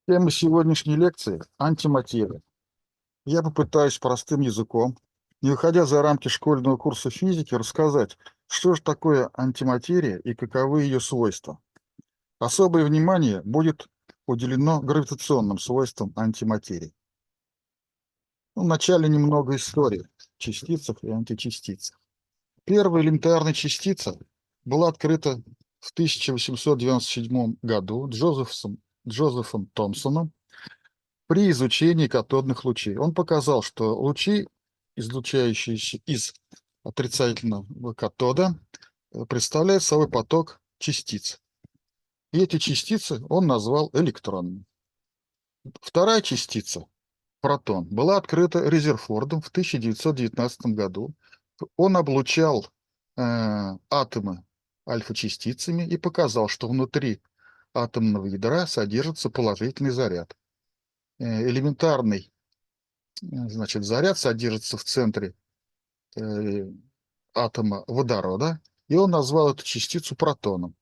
Тема сегодняшней лекции — антиматерия. Я попытаюсь простым языком, не выходя за рамки школьного курса физики, рассказать, что же такое антиматерия и каковы ее свойства. Особое внимание будет уделено гравитационным свойствам антиматерии. Вначале немного истории о частицах и античастицах. Первая элементарная частица была открыта в 1897 году Джозефом Томпсоном при изучении катодных лучей. Он показал, что лучи, излучающиеся из отрицательного катода, представляют собой поток частиц. И эти частицы он назвал электронами. Вторая частица, протон, была открыта Резерфордом в 1919 году. Он облучал атомы альфа-частицами и показал, что внутри атомного ядра содержится положительный заряд. Элементарный Значит, заряд содержится в центре э, атома водорода, и он назвал эту частицу протоном.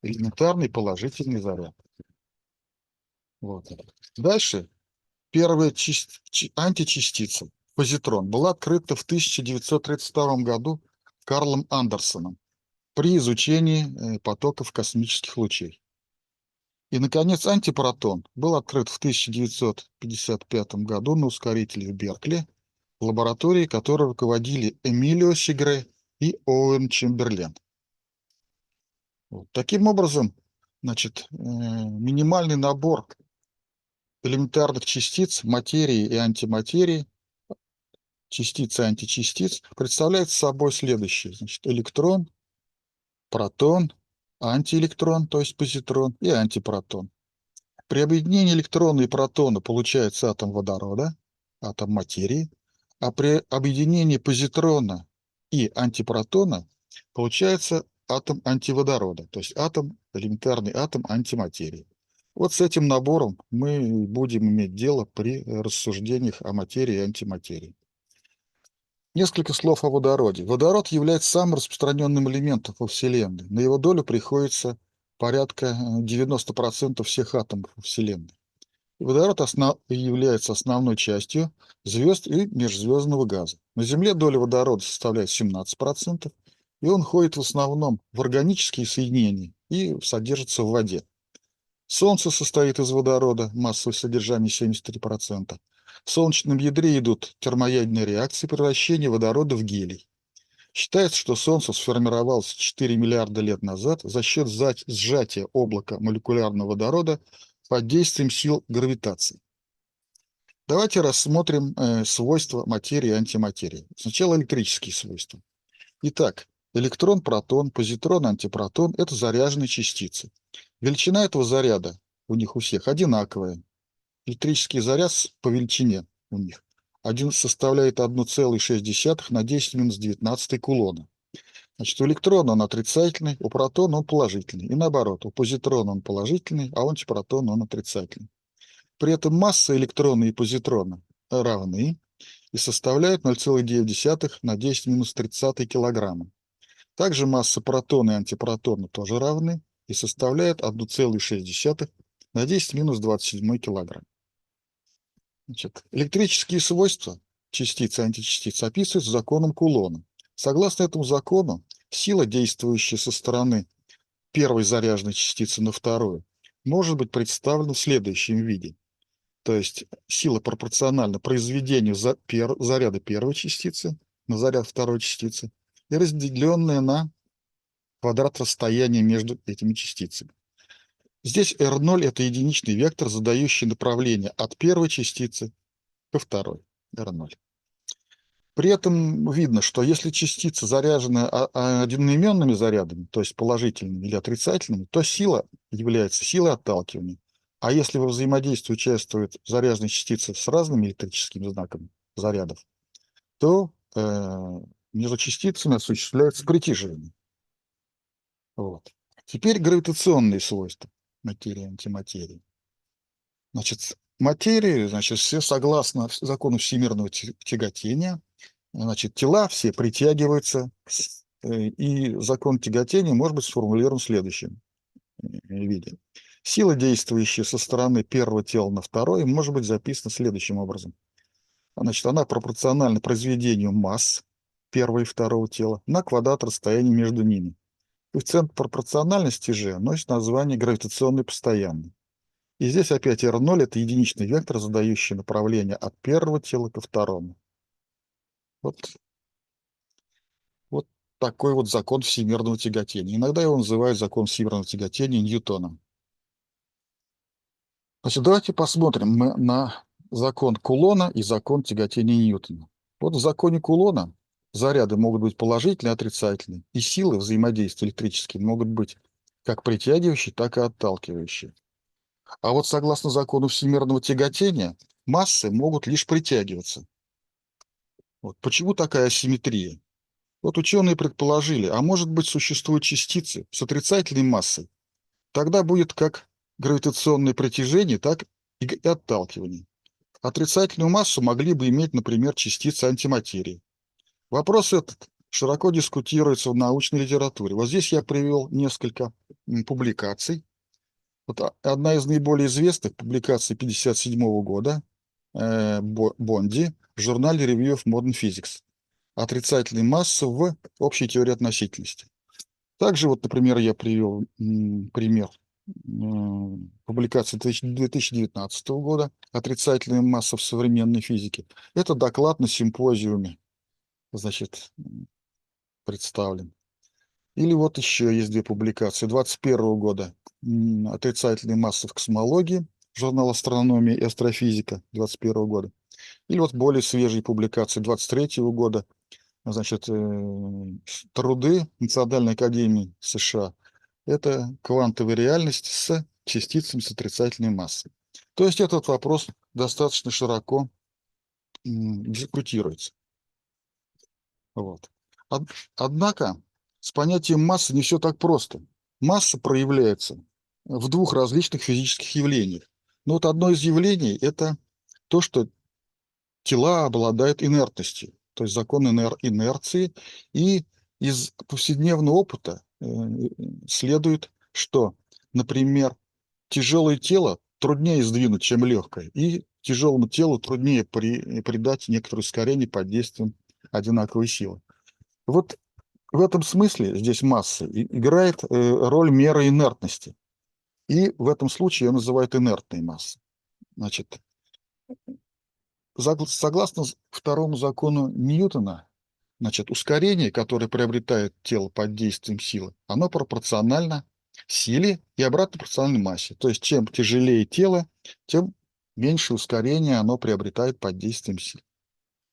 Элементарный положительный заряд. Вот. Дальше первая античастица, позитрон, была открыта в 1932 году Карлом Андерсоном при изучении потоков космических лучей. И, наконец, антипротон был открыт в 1955 году на ускорителе в Беркли, в лаборатории, которой руководили Эмилио Сегре и Оуэн Чемберлен. Вот. Таким образом, минимальный набор элементарных частиц материи и антиматерии, частиц и античастиц, представляет собой следующее. Значит, электрон, протон, антиэлектрон, то есть позитрон, и антипротон. При объединении электрона и протона получается атом водорода, атом материи, а при объединении позитрона и антипротона получается атом антиводорода, то есть элементарный атом антиматерии. Вот с этим набором мы будем иметь дело при рассуждениях о материи и антиматерии. Несколько слов о водороде. Водород является самым распространенным элементом во Вселенной. На его долю приходится порядка 90% всех атомов во Вселенной. Водород является основной частью звезд и межзвездного газа. На Земле доля водорода составляет 17%, и он входит в основном в органические соединения и содержится в воде. Солнце состоит из водорода, массовое содержание 73%. В солнечном ядре идут термоядерные реакции превращения водорода в гелий. Считается, что Солнце сформировалось 4 миллиарда лет назад за счет сжатия облака молекулярного водорода под действием сил гравитации. Давайте рассмотрим свойства материи и антиматерии. Сначала электрические свойства. Итак, электрон, протон, позитрон, антипротон — это заряженные частицы. Величина этого заряда у них у всех одинаковая. Электрический заряд по величине у них составляет 1,6 на 10-19 кулона. Значит, у электрона он отрицательный, у протона он положительный. И наоборот, у позитрона он положительный, а у антипротона он отрицательный. При этом масса электрона и позитрона равны и составляют 0,9 на 10-30 килограмма. Также масса протона и антипротона тоже равны и составляют 1,6 на 10-27 килограмм. Значит, электрические свойства частиц и античастиц описываются законом Кулона. Согласно этому закону, сила, действующая со стороны первой заряженной частицы на вторую, может быть представлена в следующем виде. То есть сила пропорциональна произведению заряда первой частицы на заряд второй частицы и разделенная на квадрат расстояния между этими частицами. Здесь R0 — это единичный вектор, задающий направление от первой частицы ко второй, R0. При этом видно, что если частица заряжена одноименными зарядами, то есть положительными или отрицательными, то сила является силой отталкивания. А если во взаимодействии участвуют заряженные частицы с разными электрическими знаками зарядов, то между частицами осуществляется притяжение. Вот. Теперь гравитационные свойства материи и антиматерии. Значит, материи, все согласно закону всемирного тяготения. Значит, тела все притягиваются, и закон тяготения может быть сформулирован в следующем виде. Сила, действующая со стороны первого тела на второе, может быть записана следующим образом. Значит, она пропорциональна произведению масс первого и второго тела на квадрат расстояния между ними. Коэффициент пропорциональности же носит название гравитационной постоянной. И здесь опять R0 – это единичный вектор, задающий направление от первого тела ко второму. Вот такой вот закон всемирного тяготения. Иногда его называют закон всемирного тяготения Ньютона. Значит, давайте посмотрим на закон Кулона и закон тяготения Ньютона. Вот в законе Кулона заряды могут быть положительные, отрицательные, и силы взаимодействия электрические могут быть как притягивающие, так и отталкивающие. А вот согласно закону всемирного тяготения массы могут лишь притягиваться. Вот. Почему такая асимметрия? Вот ученые предположили, а может быть существуют частицы с отрицательной массой. Тогда будет как гравитационное притяжение, так и отталкивание. Отрицательную массу могли бы иметь, например, частицы антиматерии. Вопрос этот широко дискутируется в научной литературе. Вот здесь я привел несколько публикаций. Вот одна из наиболее известных публикаций 1957 года Бонди в журнале Review of Modern Physics. Отрицательной массы в общей теории относительности. Также, вот, например, я привел пример публикации 2019 года «Отрицательная масса в современной физике». Это доклад на симпозиуме, значит, представлен. Или вот еще есть две публикации 2021 года «Отрицательная масса в космологии», журнал «Астрономия и астрофизика» 2021 года. Или вот более свежие публикации 2023 года, значит, труды Национальной академии США. Это квантовая реальность с частицами с отрицательной массой. То есть этот вопрос достаточно широко дискутируется. Вот. Однако с понятием массы не все так просто. Масса проявляется в двух различных физических явлениях. Но вот одно из явлений – это то, что тела обладают инертностью, то есть закон инерции. И из повседневного опыта следует, что, например, тяжелое тело труднее сдвинуть, чем легкое, и тяжелому телу труднее придать некоторое ускорение под действием одинаковой силы. Вот в этом смысле здесь масса играет роль меры инертности. И в этом случае ее называют инертной массой. Значит, согласно второму закону Ньютона, значит, ускорение, которое приобретает тело под действием силы, оно пропорционально силе и обратно пропорционально массе. То есть чем тяжелее тело, тем меньше ускорения оно приобретает под действием силы.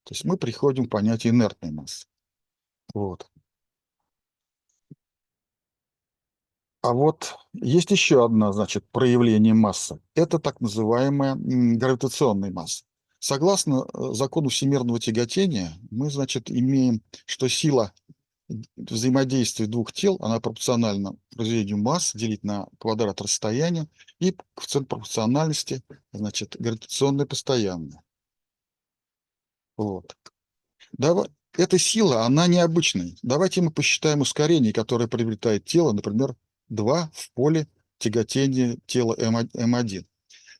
То есть мы приходим к понятию инертной массы. Вот. А вот есть еще одно, значит, проявление массы. Это так называемая гравитационная масса. Согласно закону всемирного тяготения, мы, значит, имеем, что сила взаимодействия двух тел, она пропорциональна произведению масс делить на квадрат расстояния, и коэффициент пропорциональности, значит, гравитационная постоянная. Вот. Эта сила, она необычная. Давайте мы посчитаем ускорение, которое приобретает тело, например, 2 в поле тяготения тела М1.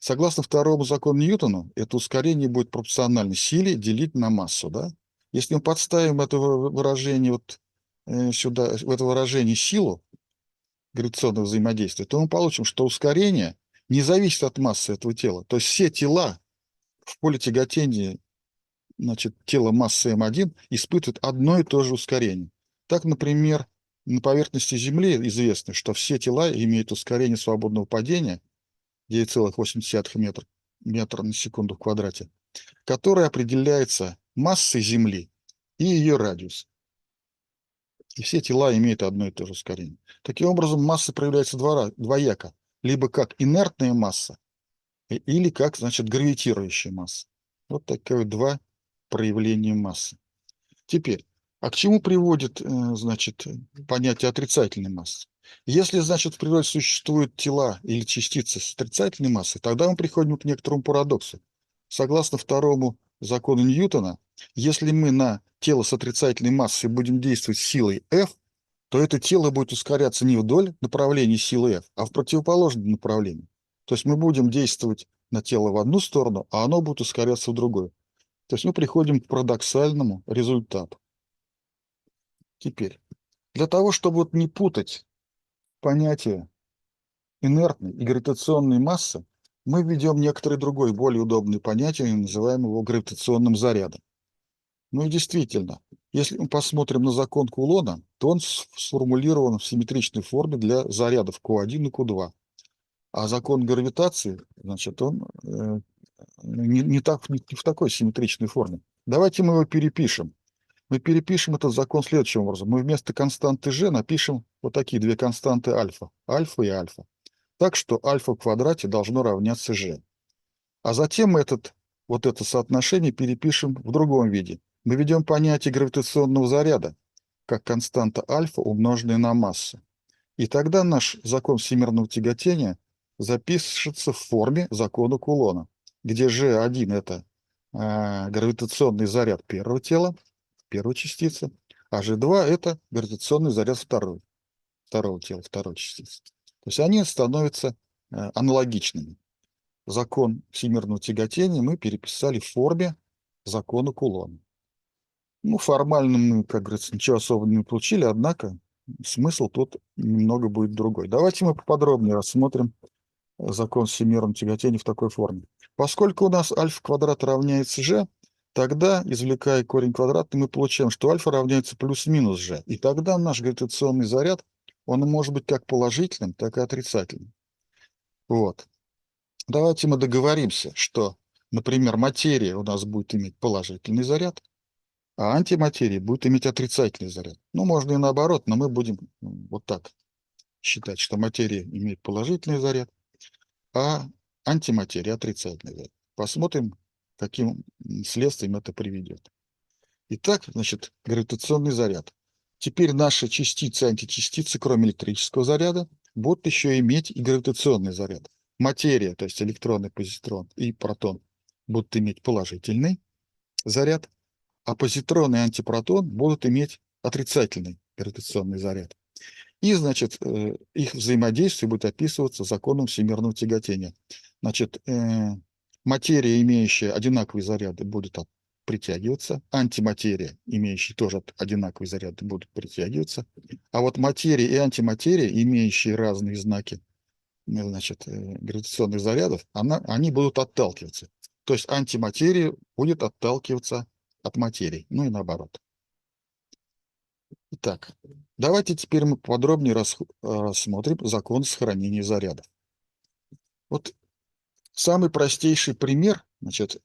Согласно второму закону Ньютона, это ускорение будет пропорционально силе делить на массу. Да? Если мы подставим это выражение вот сюда, в это выражение силу гравитационного взаимодействия, то мы получим, что ускорение не зависит от массы этого тела. То есть все тела в поле тяготения, значит, тело массы М1 испытывают одно и то же ускорение. Так, например, на поверхности Земли известно, что все тела имеют ускорение свободного падения 9,8 метра на секунду в квадрате, которое определяется массой Земли и ее радиус. И все тела имеют одно и то же ускорение. Таким образом, масса проявляется двояко. Либо как инертная масса, или как, значит, гравитирующая масса. Вот такие два проявления массы. Теперь, а к чему приводит, значит, понятие отрицательной массы? Если, значит, в природе существуют тела или частицы с отрицательной массой, тогда мы приходим к некоторому парадоксу. Согласно второму закону Ньютона, если мы на тело с отрицательной массой будем действовать силой F, то это тело будет ускоряться не вдоль направления силы F, а в противоположном направлении. То есть мы будем действовать на тело в одну сторону, а оно будет ускоряться в другую. То есть мы приходим к парадоксальному результату. Теперь, для того, чтобы вот не путать понятие инертной и гравитационной массы, мы введем некоторое другое, более удобное понятие, и называем его гравитационным зарядом. Ну и действительно, если мы посмотрим на закон Кулона, то он сформулирован в симметричной форме для зарядов Q1 и Q2. А закон гравитации, значит, он не в такой симметричной форме. Давайте мы его перепишем. Мы перепишем этот закон следующим образом. Мы вместо константы g напишем вот такие две константы альфа. Альфа и альфа. Так что альфа в квадрате должно равняться g. А затем мы вот это соотношение перепишем в другом виде. Мы ведем понятие гравитационного заряда как константа альфа, умноженная на массу. И тогда наш закон всемирного тяготения запишется в форме закона Кулона, где G1 – это гравитационный заряд первого тела, первой частицы, а G2 – это гравитационный заряд второго тела, второй частицы. То есть они становятся аналогичными. Закон всемирного тяготения мы переписали в форме закона Кулона. Ну, формально мы, как говорится, ничего особо не получили, однако смысл тут немного будет другой. Давайте мы поподробнее рассмотрим закон всемирного тяготения в такой форме. Поскольку у нас альфа квадрат равняется g, тогда, извлекая корень квадратный, мы получаем, что альфа равняется плюс-минус g. И тогда наш гравитационный заряд, он может быть как положительным, так и отрицательным. Вот. Давайте мы договоримся, что, например, материя у нас будет иметь положительный заряд, а антиматерия будет иметь отрицательный заряд. Ну, можно и наоборот, но мы будем вот так считать, что материя имеет положительный заряд, а антиматерия отрицательный заряд. Посмотрим, каким следствием это приведет. Итак, значит, гравитационный заряд. Теперь наши частицы и античастицы, кроме электрического заряда, будут еще иметь и гравитационный заряд. Материя, то есть электрон, и позитрон и протон, будут иметь положительный заряд, а позитрон и антипротон будут иметь отрицательный гравитационный заряд. И, значит, их взаимодействие будет описываться законом всемирного тяготения. Значит, материя, имеющая одинаковые заряды, будет притягиваться, антиматерия, имеющая тоже одинаковые заряды, будут притягиваться, а вот материя и антиматерия, имеющие разные знаки, значит, гравитационных зарядов, они будут отталкиваться. То есть антиматерия будет отталкиваться от материи, ну и наоборот. Итак, давайте теперь мы подробнее рассмотрим закон сохранения зарядов. Вот самый простейший пример, значит,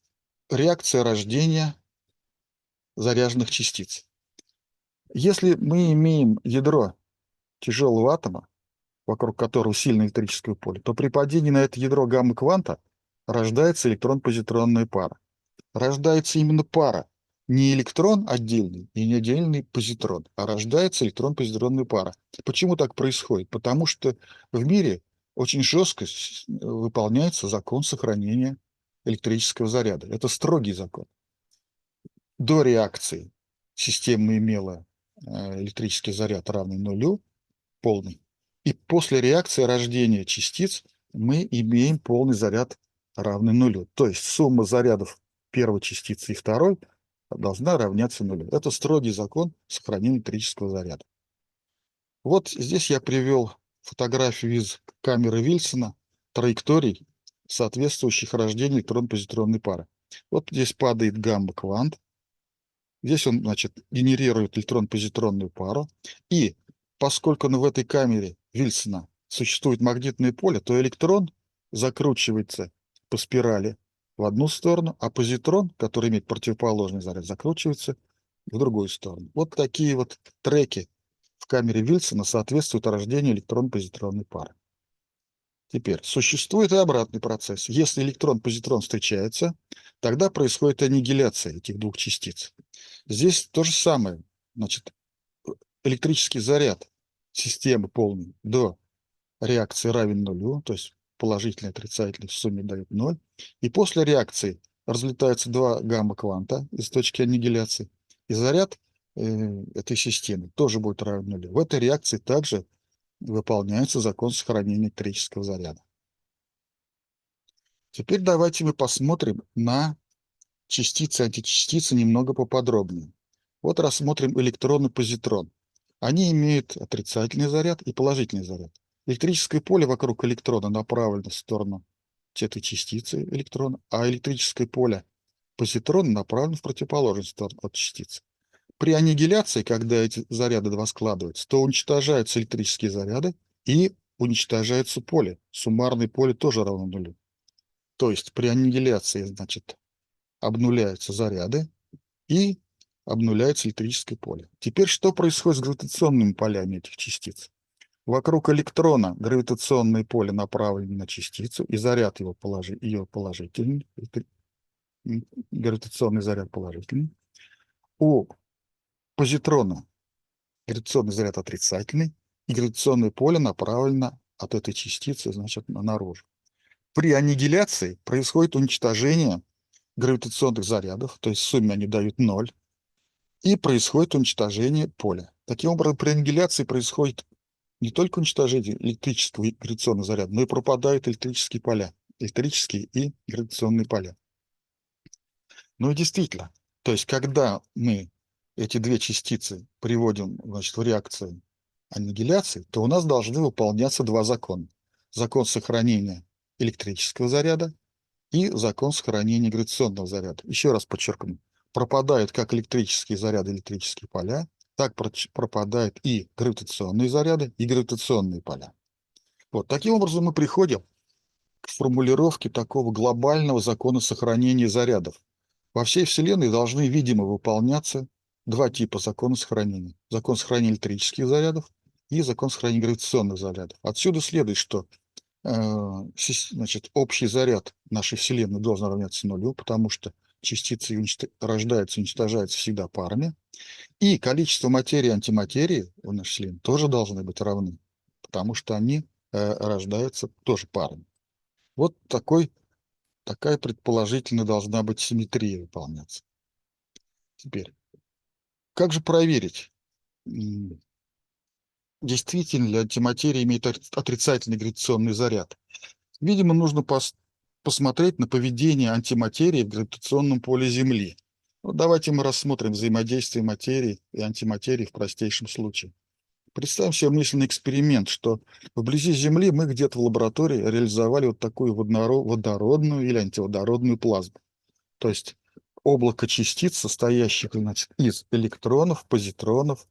реакция рождения заряженных частиц. Если мы имеем ядро тяжелого атома, вокруг которого сильное электрическое поле, то при падении на это ядро гамма-кванта рождается электрон-позитронная пара. Рождается именно пара, не электрон отдельный и не отдельный позитрон, а рождается электрон-позитронная пара. Почему так происходит? Потому что в мире очень жестко выполняется закон сохранения электрического заряда. Это строгий закон. До реакции система имела электрический заряд равный нулю, полный. И после реакции рождения частиц мы имеем полный заряд равный нулю. То есть сумма зарядов первой частицы и второй должна равняться нулю. Это строгий закон сохранения электрического заряда. Вот здесь я привел фотографию из камеры Вильсона траекторий, соответствующих рождению электрон-позитронной пары. Вот здесь падает гамма-квант. Здесь он, значит, генерирует электрон-позитронную пару. И поскольку в этой камере Вильсона существует магнитное поле, то электрон закручивается по спирали в одну сторону, а позитрон, который имеет противоположный заряд, закручивается в другую сторону. Вот такие вот треки в камере Вильсона соответствуют рождению электрон-позитронной пары. Теперь существует и обратный процесс. Если электрон-позитрон встречаются, тогда происходит аннигиляция этих двух частиц. Здесь то же самое. Значит, электрический заряд системы полный до реакции равен нулю, то есть положительный и отрицательный в сумме дают 0. И после реакции разлетаются два гамма-кванта из точки аннигиляции, и заряд этой системы тоже будет равен нулю. В этой реакции также выполняется закон сохранения электрического заряда. Теперь давайте мы посмотрим на частицы и античастицы немного поподробнее. Вот рассмотрим электрон и позитрон. Они имеют отрицательный заряд и положительный заряд. Электрическое поле вокруг электрона направлено в сторону этой частицы электрона, а электрическое поле позитрона направлено в противоположную сторону от частицы. При аннигиляции, когда эти заряды два складываются, то уничтожаются электрические заряды и уничтожается поле. Суммарное поле тоже равно нулю. То есть при аннигиляции, значит, обнуляются заряды и обнуляется электрическое поле. Теперь что происходит с гравитационными полями этих частиц? Вокруг электрона гравитационное поле направлено на частицу, и заряд ее положительный, гравитационный заряд положительный. У позитрона гравитационный заряд отрицательный, и гравитационное поле направлено от этой частицы, значит, наружу. При аннигиляции происходит уничтожение гравитационных зарядов, то есть в сумме они дают 0, и происходит уничтожение поля. Таким образом, при аннигиляции происходит не только уничтожение электрического и гравитационного заряда, но и пропадают электрические поля, электрические и гравитационные поля. Ну и действительно, то есть когда мы эти две частицы приводим, значит, в реакцию аннигиляции, то у нас должны выполняться два закона. Закон сохранения электрического заряда и закон сохранения гравитационного заряда. Еще раз подчеркну, пропадают как электрические заряды, электрические поля, так пропадают и гравитационные заряды, и гравитационные поля. Вот таким образом мы приходим к формулировке такого глобального закона сохранения зарядов. Во всей Вселенной должны, видимо, выполняться два типа закона сохранения. Закон сохранения электрических зарядов и закон сохранения гравитационных зарядов. Отсюда следует, что значит, общий заряд нашей Вселенной должен равняться нулю, потому что частицы рождаются и уничтожаются всегда парами. И количество материи и антиматерии у нашей Вселенной тоже должны быть равны, потому что они рождаются тоже парами. Вот такая предположительно должна быть симметрия выполняться. Теперь, как же проверить, действительно ли антиматерия имеет отрицательный гравитационный заряд? Видимо, нужно посмотреть на поведение антиматерии в гравитационном поле Земли. Вот давайте мы рассмотрим взаимодействие материи и антиматерии в простейшем случае. Представим себе мысленный эксперимент, что вблизи Земли мы где-то в лаборатории реализовали вот такую водородную или антиводородную плазму. То есть облако частиц, состоящих, значит, из электронов, позитронов,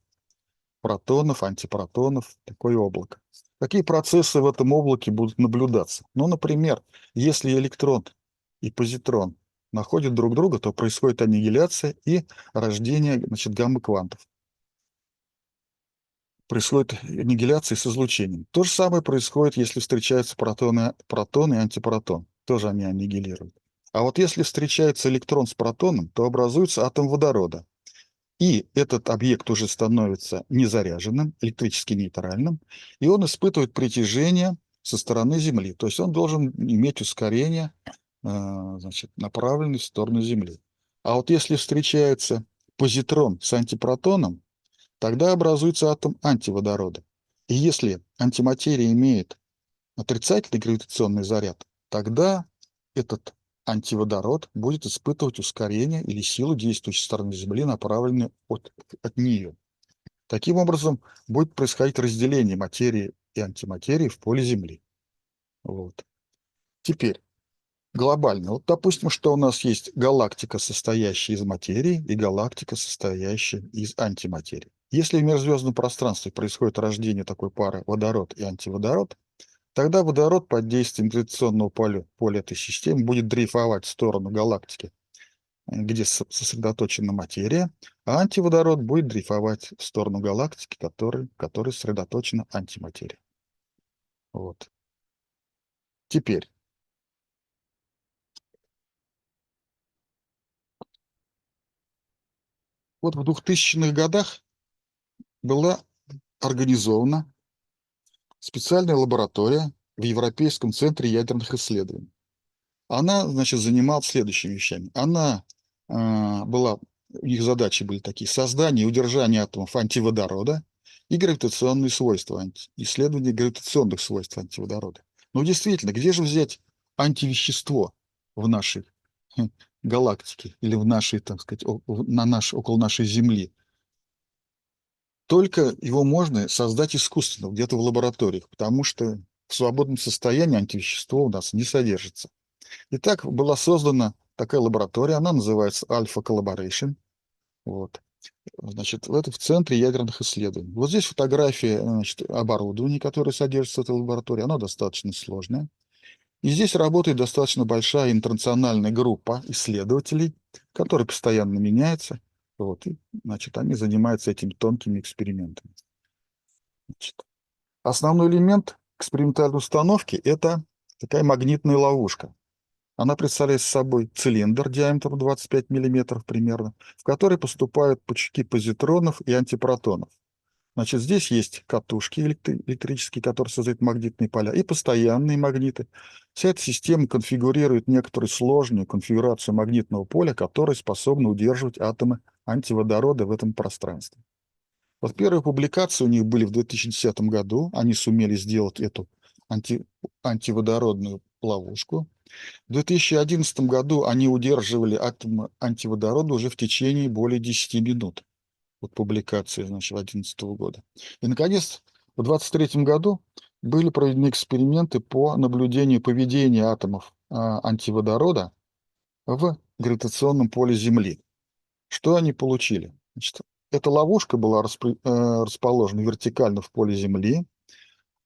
протонов, антипротонов, такое облако. Какие процессы в этом облаке будут наблюдаться? Ну, например, если электрон и позитрон находят друг друга, то происходит аннигиляция и рождение, значит, гамма-квантов. Происходит аннигиляция с излучением. То же самое происходит, если встречаются протон и антипротон. Тоже они аннигилируют. А вот если встречается электрон с протоном, то образуется атом водорода. И этот объект уже становится незаряженным, электрически нейтральным, и он испытывает притяжение со стороны Земли. То есть он должен иметь ускорение, значит, направленное в сторону Земли. А вот если встречается позитрон с антипротоном, тогда образуется атом антиводорода. И если антиматерия имеет отрицательный гравитационный заряд, тогда этот антиводород будет испытывать ускорение или силу, действующей со стороны Земли, направленную от нее. Таким образом, будет происходить разделение материи и антиматерии в поле Земли. Вот. Теперь, глобально. Вот допустим, что у нас есть галактика, состоящая из материи, и галактика, состоящая из антиматерии. Если в межзвездном пространстве происходит рождение такой пары водород и антиводород, тогда водород под действием гравитационного поля этой системы будет дрейфовать в сторону галактики, где сосредоточена материя, а антиводород будет дрейфовать в сторону галактики, в которой сосредоточена антиматерия. Вот. Теперь. Вот в 2000-х годах была организована специальная лаборатория в Европейском центре ядерных исследований. Она, значит, занималась следующими вещами. Она была их задачи были такие: создание и удержание атомов антиводорода и гравитационные свойства, исследование гравитационных свойств антиводорода. Ну, действительно, где же взять антивещество в нашей галактике или в нашей, так сказать, около нашей Земли? Только его можно создать искусственно, где-то в лабораториях, потому что в свободном состоянии антивещество у нас не содержится. Итак, была создана такая лаборатория, она называется Alpha Collaboration. Вот. Значит, в центре ядерных исследований. Вот здесь фотография, значит, оборудования, которое содержится в этой лаборатории. Оно достаточно сложное. И здесь работает достаточно большая интернациональная группа исследователей, которая постоянно меняется. Вот, и, значит, они занимаются этими тонкими экспериментами. Значит, основной элемент экспериментальной установки – это такая магнитная ловушка. Она представляет собой цилиндр диаметром 25 мм примерно, в который поступают пучки позитронов и антипротонов. Значит, здесь есть катушки электрические, которые создают магнитные поля, и постоянные магниты. Вся эта система конфигурирует некоторую сложную конфигурацию магнитного поля, которая способна удерживать атомы антиводорода в этом пространстве. Вот первые публикации у них были в 2010 году. Они сумели сделать эту антиводородную ловушку. В 2011 году они удерживали атомы антиводорода уже в течение более 10 минут. Вот публикации, значит, 2011 года. И, наконец, в 2023 году были проведены эксперименты по наблюдению поведения атомов антиводорода в гравитационном поле Земли. Что они получили? Значит, эта ловушка была расположена вертикально в поле Земли.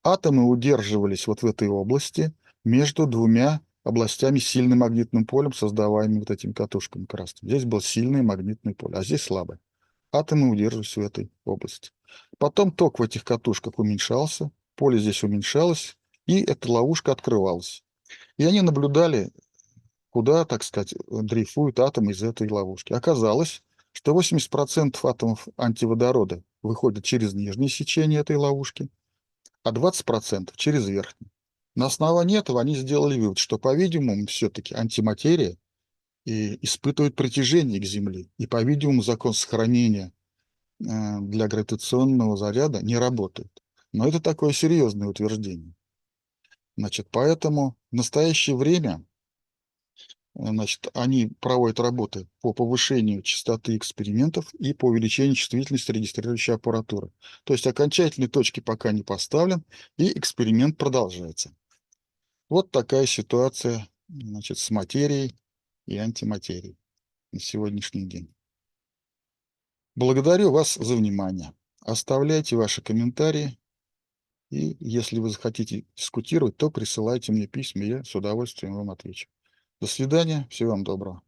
Атомы удерживались вот в этой области между двумя областями с сильным магнитным полем, создаваемыми вот этими катушками красными. Здесь было сильное магнитное поле, а здесь слабое. Атомы удерживались в этой области. Потом ток в этих катушках уменьшался, поле здесь уменьшалось, и эта ловушка открывалась. И они наблюдали, куда, так сказать, дрейфуют атомы из этой ловушки. Оказалось, что 80% атомов антиводорода выходят через нижнее сечение этой ловушки, а 20% через верхнее. На основании этого они сделали вывод, что, по-видимому, все-таки антиматерия и испытывает притяжение к Земле. И, по-видимому, закон сохранения для гравитационного заряда не работает. Но это такое серьезное утверждение. Значит, поэтому в настоящее время значит, они проводят работы по повышению частоты экспериментов и по увеличению чувствительности регистрирующей аппаратуры. То есть окончательной точки пока не поставлен, и эксперимент продолжается. Вот такая ситуация, значит, с материей и антиматерией на сегодняшний день. Благодарю вас за внимание. Оставляйте ваши комментарии, и если вы захотите дискутировать, то присылайте мне письма, я с удовольствием вам отвечу. До свидания, всего вам доброго.